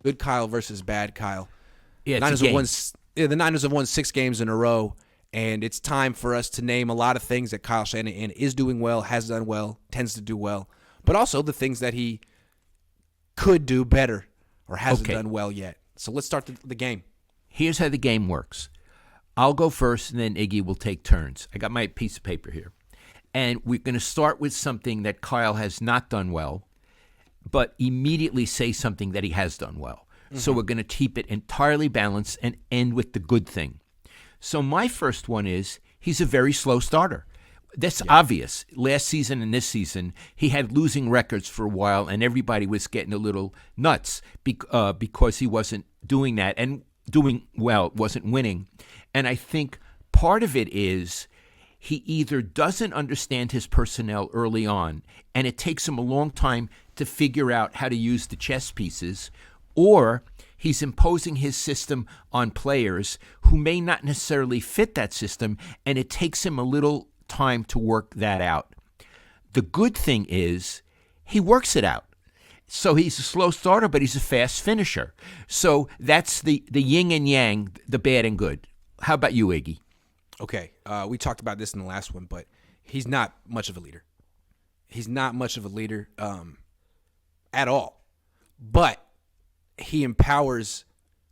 good Kyle versus bad Kyle. Yeah, The Niners have won 6 games in a row, and it's time for us to name a lot of things that Kyle Shanahan is doing well, has done well, tends to do well, but also the things that he could do better or hasn't done well yet. So let's start the game. Here's how the game works. I'll go first, and then Iggy will take turns. I got my piece of paper here. And we're going to start with something that Kyle has not done well, but immediately say something that he has done well. Mm-hmm. So we're going to keep it entirely balanced and end with the good thing. So my first one is he's a very slow starter. That's obvious. Last season and this season, he had losing records for a while, and everybody was getting a little nuts because he wasn't doing that and doing well, wasn't winning. And I think part of it is he either doesn't understand his personnel early on, and it takes him a long time to figure out how to use the chess pieces, or he's imposing his system on players who may not necessarily fit that system, and it takes him a little time to work that out. The good thing is he works it out. So he's a slow starter, but he's a fast finisher. So that's the yin and yang, the bad and good. How about you, Iggy? Okay, we talked about this in the last one, but he's not much of a leader. He's not much of a leader at all. But he empowers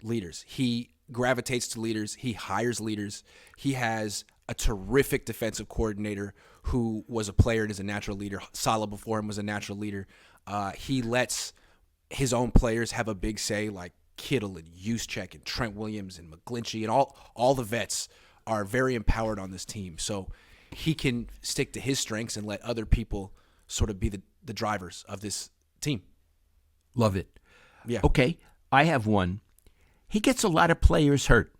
leaders. He gravitates to leaders. He hires leaders. He has a terrific defensive coordinator who was a player and is a natural leader. Saleh before him was a natural leader. He lets his own players have a big say, like Kittle and Juszczyk and Trent Williams and McGlinchey, and all the vets are very empowered on this team. So he can stick to his strengths and let other people sort of be the drivers of this team. Love it. Yeah. Okay, I have one. He gets a lot of players hurt.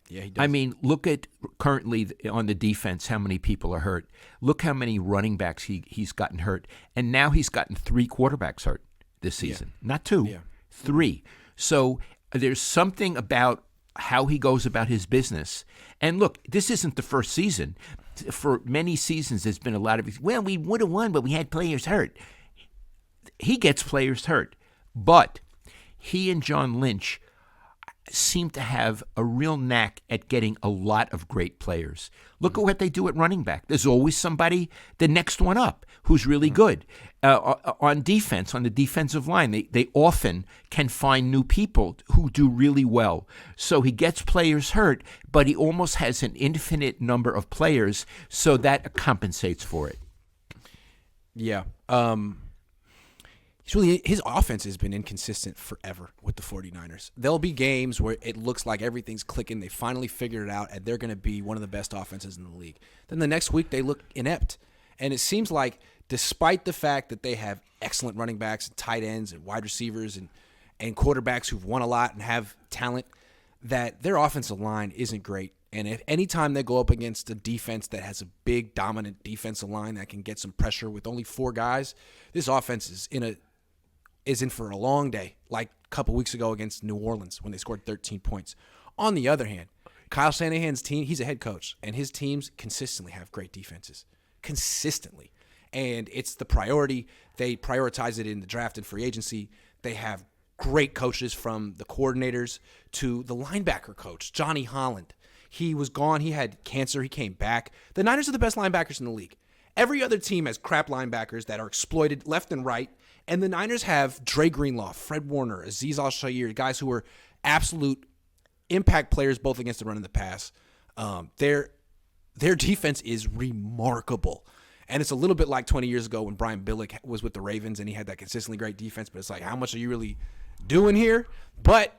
Yeah, he does. I mean, look at currently on the defense how many people are hurt. Look how many running backs he's gotten hurt. And now he's gotten 3 quarterbacks hurt this season. Yeah. Not 2, 3. So there's something about how he goes about his business. And look, this isn't the first season. For many seasons, there's been a lot of, well, we would have won, but we had players hurt. He gets players hurt. But he and John Lynch seem to have a real knack at getting a lot of great players. Look at what they do at running back. There's always somebody, the next one up, who's really good. On defense, on the defensive line, they often can find new people who do really well. So he gets players hurt, but he almost has an infinite number of players, so that compensates for it. Yeah. His offense has been inconsistent forever with the 49ers. There'll be games where it looks like everything's clicking. They finally figured it out, and they're going to be one of the best offenses in the league. Then the next week, they look inept. And it seems like despite the fact that they have excellent running backs and tight ends and wide receivers and quarterbacks who've won a lot and have talent, that their offensive line isn't great. And if anytime they go up against a defense that has a big, dominant defensive line that can get some pressure with only 4 guys, this offense is in for a long day, like a couple weeks ago against New Orleans when they scored 13 points. On the other hand, Kyle Shanahan's team, he's a head coach, and his teams consistently have great defenses. Consistently. And it's the priority. They prioritize it in the draft and free agency. They have great coaches from the coordinators to the linebacker coach, Johnny Holland. He was gone. He had cancer. He came back. The Niners are the best linebackers in the league. Every other team has crap linebackers that are exploited left and right. And the Niners have Dre Greenlaw, Fred Warner, Azeez Al-Shaair, guys who are absolute impact players both against the run and the pass. Their defense is remarkable. And it's a little bit like 20 years ago when Brian Billick was with the Ravens and he had that consistently great defense. But it's like, how much are you really doing here? But,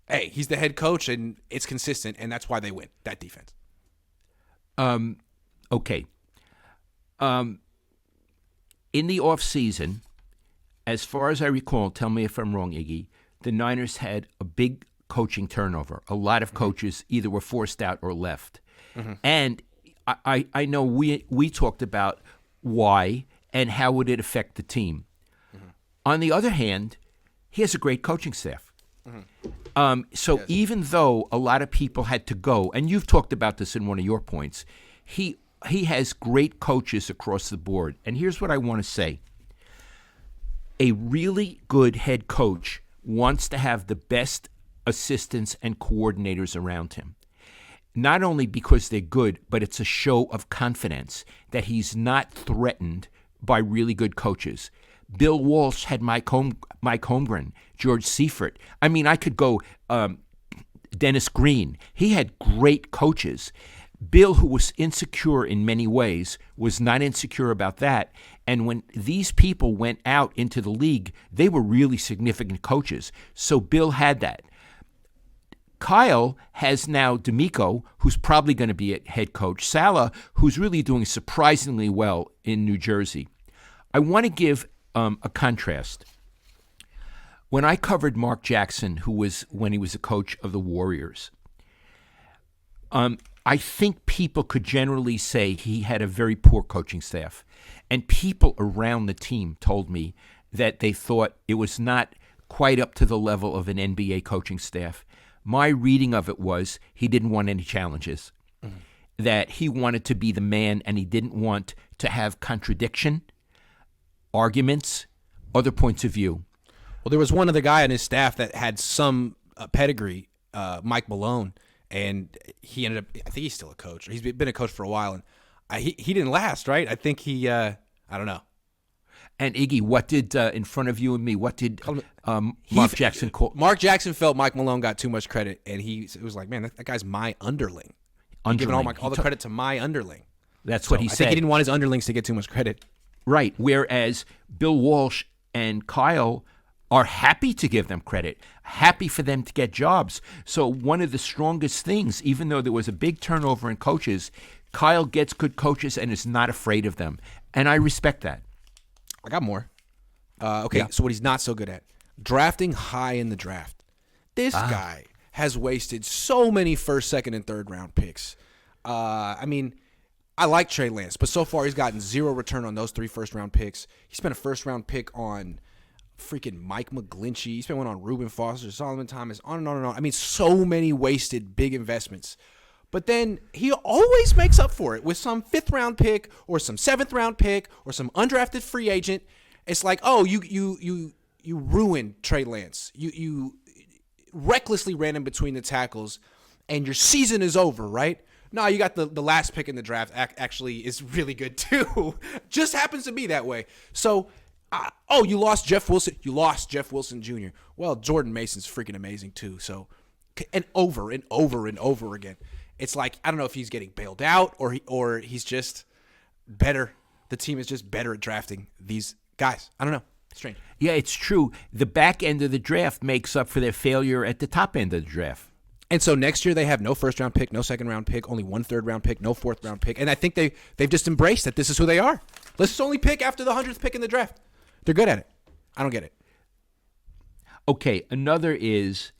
hey, he's the head coach and it's consistent, and that's why they win, that defense. Okay. In the offseason, as far as I recall, tell me if I'm wrong, Iggy, the Niners had a big coaching turnover. A lot of coaches either were forced out or left. Mm-hmm. And I know we talked about why and how would it affect the team. Mm-hmm. On the other hand, he has a great coaching staff. Mm-hmm. So even though a lot of people had to go, and you've talked about this in one of your points, he has great coaches across the board. And here's what I want to say. A really good head coach wants to have the best assistants and coordinators around him. Not only because they're good, but it's a show of confidence that he's not threatened by really good coaches. Bill Walsh had Mike Holmgren, George Seifert. I mean, I could go Dennis Green. He had great coaches. Bill, who was insecure in many ways, was not insecure about that. And when these people went out into the league, they were really significant coaches. So Bill had that. Kyle has now D'Amico, who's probably going to be a head coach. Saleh, who's really doing surprisingly well in New Jersey. I want to give a contrast. When I covered Mark Jackson, when he was a coach of the Warriors, I think people could generally say he had a very poor coaching staff. And people around the team told me that they thought it was not quite up to the level of an NBA coaching staff. My reading of it was he didn't want any challenges, that he wanted to be the man and he didn't want to have contradiction, arguments, other points of view. Well, there was one other guy on his staff that had some pedigree, Mike Malone, and he ended up, I think he's still a coach. He's been a coach for a while, and he didn't last, right? I think I don't know. And Iggy, what did, in front of you and me, what did Mark Jackson call? Mark Jackson felt Mike Malone got too much credit, and it was like, man, that guy's my underling. Giving all the credit to my underling. That's what he I said. think he didn't want his underlings to get too much credit. Right, whereas Bill Walsh and Kyle are happy to give them credit, happy for them to get jobs. So one of the strongest things, even though there was a big turnover in coaches, Kyle gets good coaches and is not afraid of them. And I respect that. I got more. Okay, So what he's not so good at, drafting high in the draft. This guy has wasted so many first, second, and third round picks. I mean, I like Trey Lance, but so far he's gotten zero return on those 3 first-round picks. He spent a first-round pick on freaking Mike McGlinchey. He spent one on Reuben Foster, Solomon Thomas, on and on and on. I mean, so many wasted big investments. But then he always makes up for it with some 5th-round pick or some 7th-round pick or some undrafted free agent. It's like, oh, you ruined Trey Lance. You recklessly ran in between the tackles, and your season is over, right? No, you got the last pick in the draft actually is really good too. Just happens to be that way. So, you lost Jeff Wilson. You lost Jeff Wilson Jr. Well, Jordan Mason's freaking amazing too. So, and over and over and over again. It's like, I don't know if he's getting bailed out or he's just better. The team is just better at drafting these guys. I don't know. Strange. Yeah, it's true. The back end of the draft makes up for their failure at the top end of the draft. And so next year they have no first-round pick, no second-round pick, only 1 third-round pick, no fourth-round pick. And I think they've just embraced that this is who they are. Let's just only pick after the 100th pick in the draft. They're good at it. I don't get it. Okay, another is,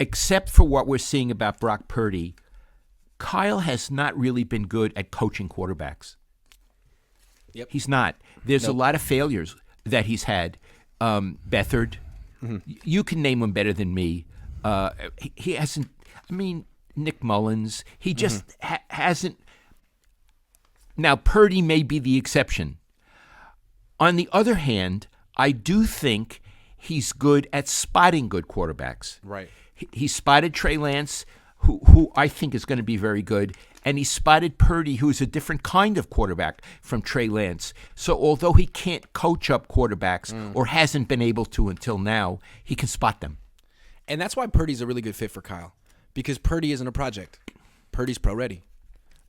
except for what we're seeing about Brock Purdy, Kyle has not really been good at coaching quarterbacks. Yep. He's not. There's a lot of failures that he's had. Beathard, you can name him better than me. He hasn't. I mean, Nick Mullins. He just hasn't. Now, Purdy may be the exception. On the other hand, I do think he's good at spotting good quarterbacks. Right. He spotted Trey Lance, who I think is going to be very good, and he spotted Purdy, who's a different kind of quarterback from Trey Lance. So although he can't coach up quarterbacks or hasn't been able to until now, he can spot them. And that's why Purdy's a really good fit for Kyle, because Purdy isn't a project. Purdy's pro-ready.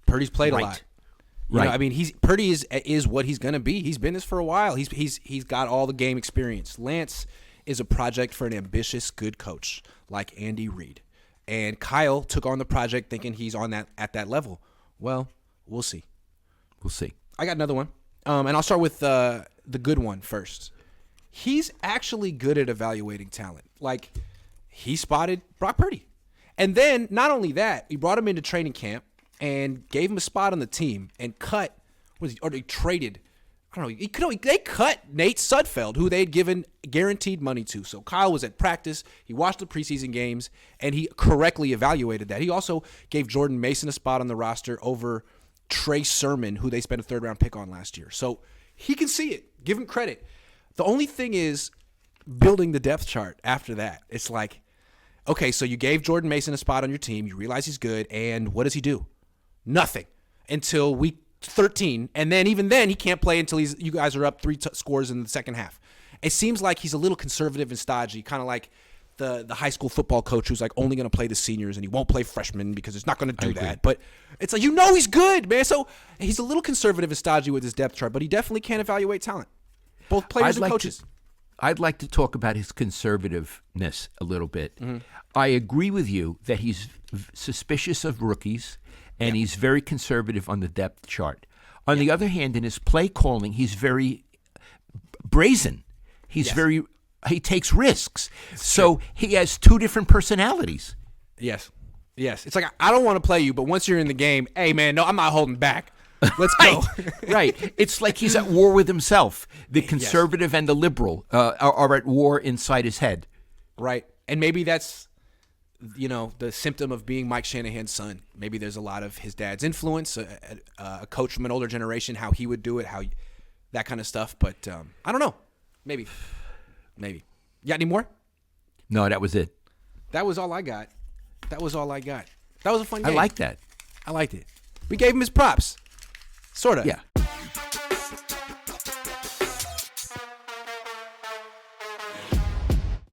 Purdy's played a lot. You know, I mean, Purdy is what he's going to be. He's been this for a while. He's got all the game experience. Lance is a project for an ambitious, good coach like Andy Reid. And Kyle took on the project thinking he's at that level. Well, we'll see. We'll see. I got another one, and I'll start with the good one first. He's actually good at evaluating talent. Like, he spotted Brock Purdy. And then, not only that, he brought him into training camp and gave him a spot on the team and they traded. I don't know. They cut Nate Sudfeld, who they had given guaranteed money to. So Kyle was at practice. He watched the preseason games, and he correctly evaluated that. He also gave Jordan Mason a spot on the roster over Trey Sermon, who they spent a 3rd-round pick on last year. So he can see it. Give him credit. The only thing is, building the depth chart after that. It's like, okay, so you gave Jordan Mason a spot on your team. You realize he's good, and what does he do? Nothing until week 13, and then even then he can't play until you guys are up 3 scores in the second half. It seems like he's a little conservative and stodgy, kind of like the high school football coach who's like only going to play the seniors and he won't play freshmen because it's not going to do that. But it's like, he's good, man. So he's a little conservative and stodgy with his depth chart, but he definitely can evaluate talent, both players and coaches. I'd like to talk about his conservativeness a little bit. Mm-hmm. I agree with you that he's suspicious of rookies and he's very conservative on the depth chart. On the other hand, in his play calling, he's very brazen. He's he takes risks. So he has 2 different personalities. Yes. It's like, I don't want to play you, but once you're in the game, hey, man, no, I'm not holding back. Let's go. Right. It's like he's at war with himself. The conservative and the liberal are at war inside his head. Right. And maybe that's, the symptom of being Mike Shanahan's son. Maybe there's a lot of his dad's influence, a coach from an older generation, how he would do it, that kind of stuff. But I don't know. Maybe. You got any more? No, that was it. That was all I got. That was a fun game. I like that. I liked it. We gave him his props. Sort of. Yeah.